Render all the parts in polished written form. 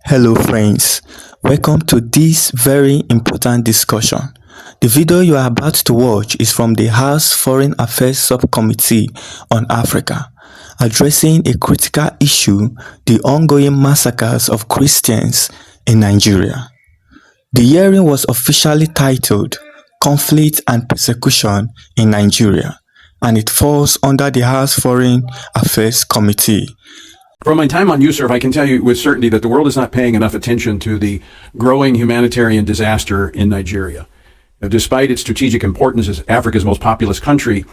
Hello friends, welcome to this very important discussion. The video you are about to watch is from the House Foreign Affairs Subcommittee on Africa, addressing a critical issue, the ongoing massacres of Christians in Nigeria. The hearing was officially titled Conflict and Persecution in Nigeria, and it falls under the House Foreign Affairs Committee. From my time on USERV, I can tell you with certainty that the world is not paying enough attention to the growing humanitarian disaster in Nigeria. Despite its strategic importance as Africa's most populous country,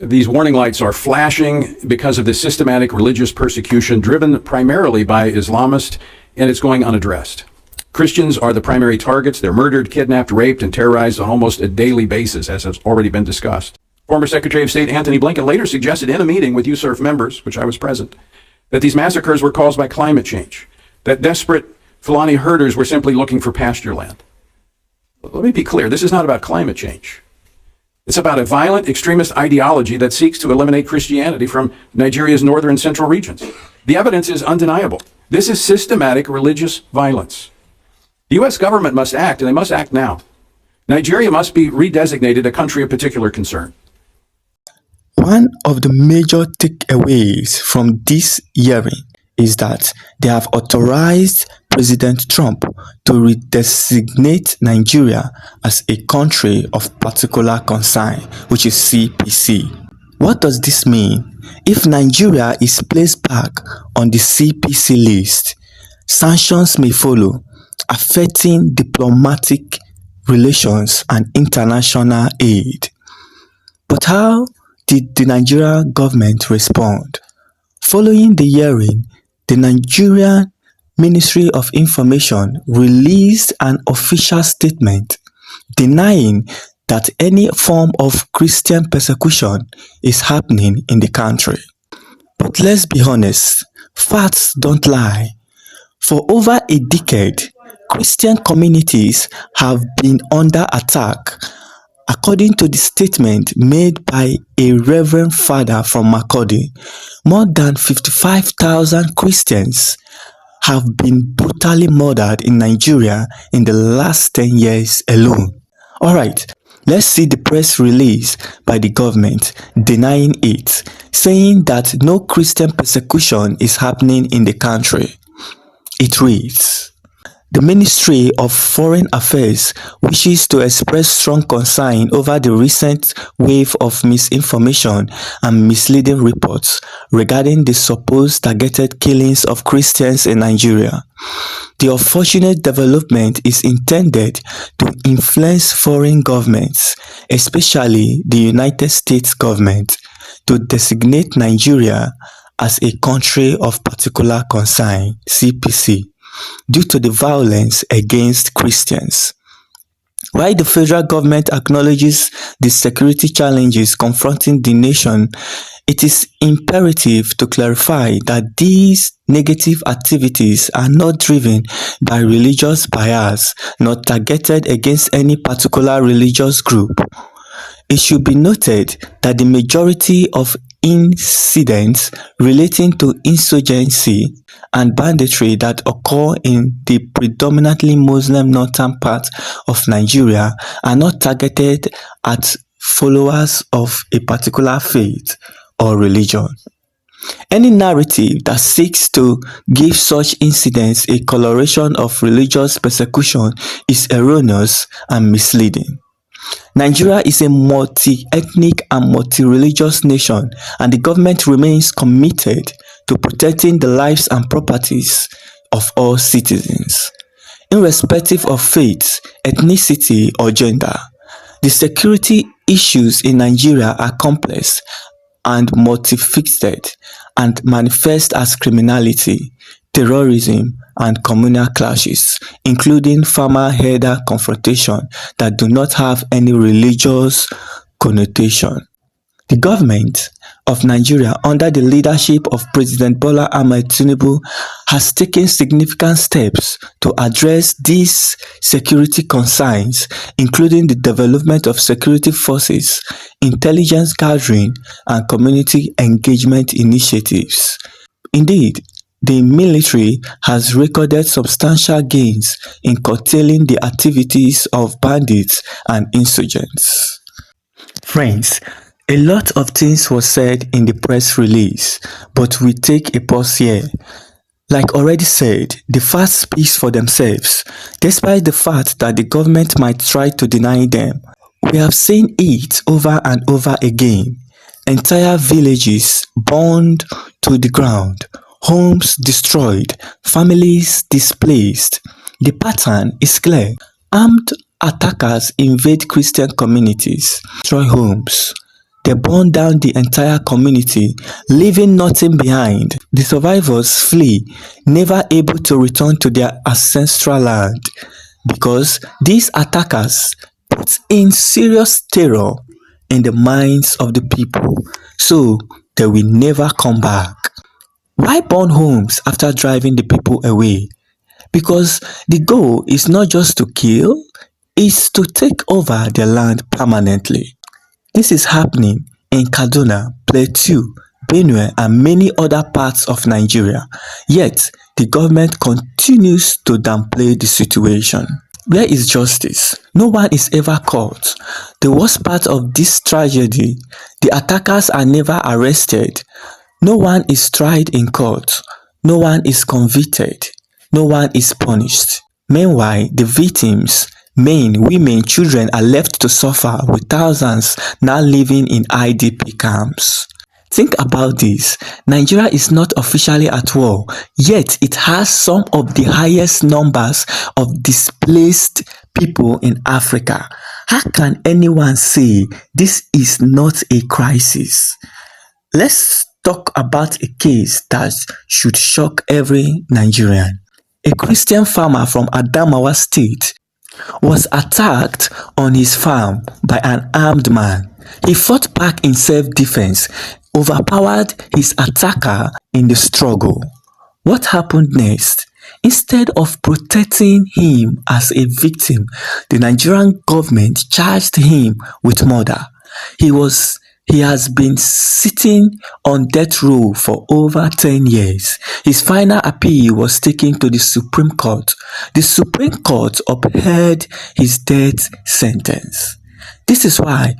these warning lights are flashing because of the systematic religious persecution driven primarily by Islamists, and it's going unaddressed. Christians are the primary targets. They're murdered, kidnapped, raped, and terrorized on almost a daily basis, as has already been discussed. Former Secretary of State Antony Blinken later suggested in a meeting with USERV members, which I was present, that these massacres were caused by climate change, that desperate Fulani herders were simply looking for pasture land. Let me be clear, this is not about climate change. It's about a violent extremist ideology that seeks to eliminate Christianity from Nigeria's northern and central regions. The evidence is undeniable. This is systematic religious violence. The U.S. government must act, and they must act now. Nigeria must be redesignated a country of particular concern. One of the major takeaways from this hearing is that they have authorized President Trump to redesignate Nigeria as a country of particular concern, which is CPC. What does this mean? If Nigeria is placed back on the CPC list, sanctions may follow, affecting diplomatic relations and international aid. But how did the Nigerian government respond? Following the hearing, the Nigerian Ministry of Information released an official statement denying that any form of Christian persecution is happening in the country. But let's be honest, facts don't lie. For over a decade, Christian communities have been under attack. According to the statement made by a Reverend Father from Makurdi, more than 55,000 Christians have been brutally murdered in Nigeria in the last 10 years alone. Alright, let's see the press release by the government denying it, saying that no Christian persecution is happening in the country. It reads, "The Ministry of Foreign Affairs wishes to express strong concern over the recent wave of misinformation and misleading reports regarding the supposed targeted killings of Christians in Nigeria. The unfortunate development is intended to influence foreign governments, especially the United States government, to designate Nigeria as a country of particular concern, CPC, due to the violence against Christians. While the federal government acknowledges the security challenges confronting the nation, it is imperative to clarify that these negative activities are not driven by religious bias, nor targeted against any particular religious group. It should be noted that the majority of incidents relating to insurgency and banditry that occur in the predominantly Muslim northern part of Nigeria are not targeted at followers of a particular faith or religion. Any narrative that seeks to give such incidents a coloration of religious persecution is erroneous and misleading. Nigeria is a multi-ethnic and multi-religious nation, and the government remains committed to protecting the lives and properties of all citizens, irrespective of faith, ethnicity, or gender. The security issues in Nigeria are complex and multifaceted and manifest as criminality, terrorism, and communal clashes, including farmer-herder confrontation that do not have any religious connotation. The government of Nigeria, under the leadership of President Bola Ahmed Tinubu, has taken significant steps to address these security concerns, including the development of security forces, intelligence gathering, and community engagement initiatives. Indeed, the military has recorded substantial gains in curtailing the activities of bandits and insurgents. Friends, a lot of things was said in the press release, but we take a pause here. Like already said, the facts speak for themselves, despite the fact that the government might try to deny them. We have seen it over and over again. Entire villages burned to the ground, homes destroyed, families displaced. The pattern is clear. Armed attackers invade Christian communities, destroy homes. They burn down the entire community, leaving nothing behind. The survivors flee, never able to return to their ancestral land, because these attackers put in serious terror in the minds of the people, so they will never come back. Why burn homes after driving the people away? Because the goal is not just to kill, it's to take over their land permanently. This is happening in Kaduna, Plateau, Benue and many other parts of Nigeria, yet the government continues to downplay the situation. Where is justice? No one is ever caught. The worst part of this tragedy, the attackers are never arrested. No one is tried in court. No one is convicted. No one is punished. Meanwhile, the victims, men, women, children are left to suffer, with thousands now living in IDP camps. Think about this. Nigeria is not officially at war, yet it has some of the highest numbers of displaced people in Africa. How can anyone say this is not a crisis? Let's talk about a case that should shock every Nigerian. A Christian farmer from Adamawa State was attacked on his farm by an armed man. He fought back in self-defense, overpowered his attacker in the struggle. What happened next? Instead of protecting him as a victim, the Nigerian government charged him with murder. He has been sitting on death row for over 10 years. His final appeal was taken to the Supreme Court. The Supreme Court upheld his death sentence. This is why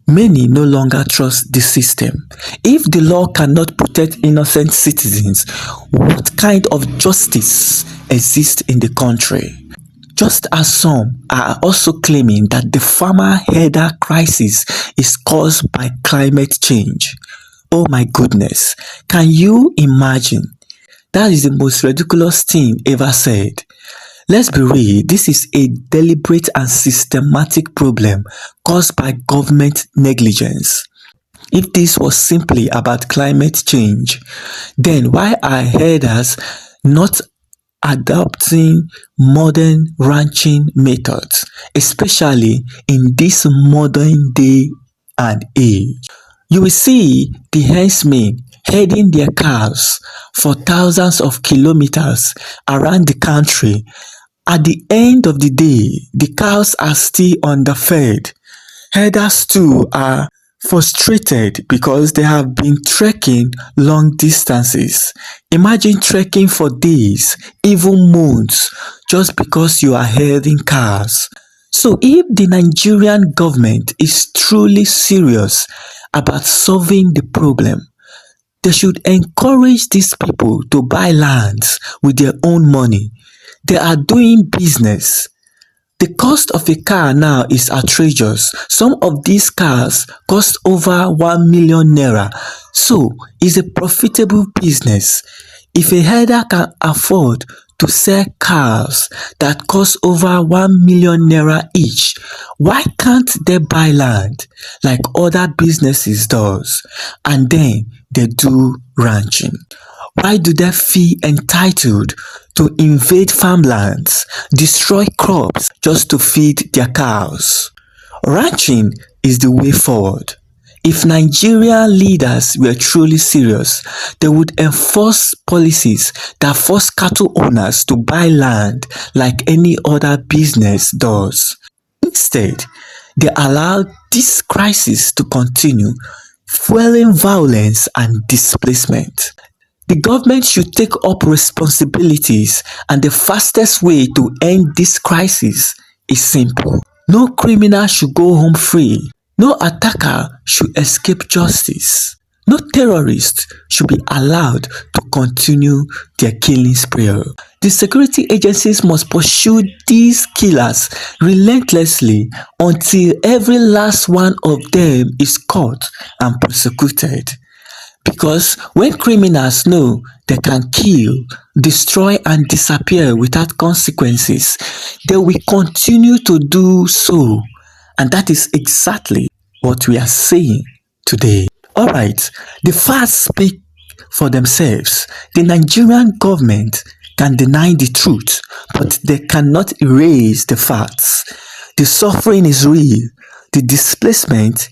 many no longer trust the system. If the law cannot protect innocent citizens, what kind of justice exists in the country? Just as some are also claiming that the farmer herder crisis is caused by climate change. Oh my goodness, can you imagine? That is the most ridiculous thing ever said. Let's be real, this is a deliberate and systematic problem caused by government negligence. If this was simply about climate change, then why are herders not adopting modern ranching methods, especially in this modern day and age? You will see the herdsmen herding their cows for thousands of kilometers around the country. At the end of the day, the cows are still underfed. Herders too are frustrated because they have been trekking long distances. Imagine trekking for days, even months, just because you are herding cows. So if the Nigerian government is truly serious about solving the problem, they should encourage these people to buy lands with their own money. They are doing business. The cost of a car now is outrageous. Some of these cars cost over 1 million naira. So it's a profitable business. If a herder can afford to sell cars that cost over 1 million naira each, why can't they buy land like other businesses does and then they do ranching? Why do they feel entitled to invade farmlands, destroy crops just to feed their cows? Ranching is the way forward. If Nigerian leaders were truly serious, they would enforce policies that force cattle owners to buy land like any other business does. Instead, they allow this crisis to continue, fueling violence and displacement. The government should take up responsibilities, and the fastest way to end this crisis is simple. No criminal should go home free. No attacker should escape justice. No terrorist should be allowed to continue their killing spree. The security agencies must pursue these killers relentlessly until every last one of them is caught and prosecuted. Because when criminals know they can kill, destroy and disappear without consequences, they will continue to do so. And that is exactly what we are seeing today. Alright, the facts speak for themselves. The Nigerian government can deny the truth, but they cannot erase the facts. The suffering is real. The displacement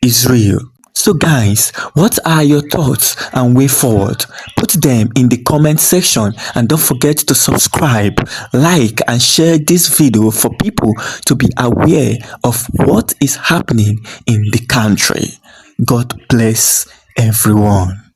is real. So guys, what are your thoughts and way forward? Put them in the comment section, and don't forget to subscribe, like and share this video for people to be aware of what is happening in the country. God bless everyone.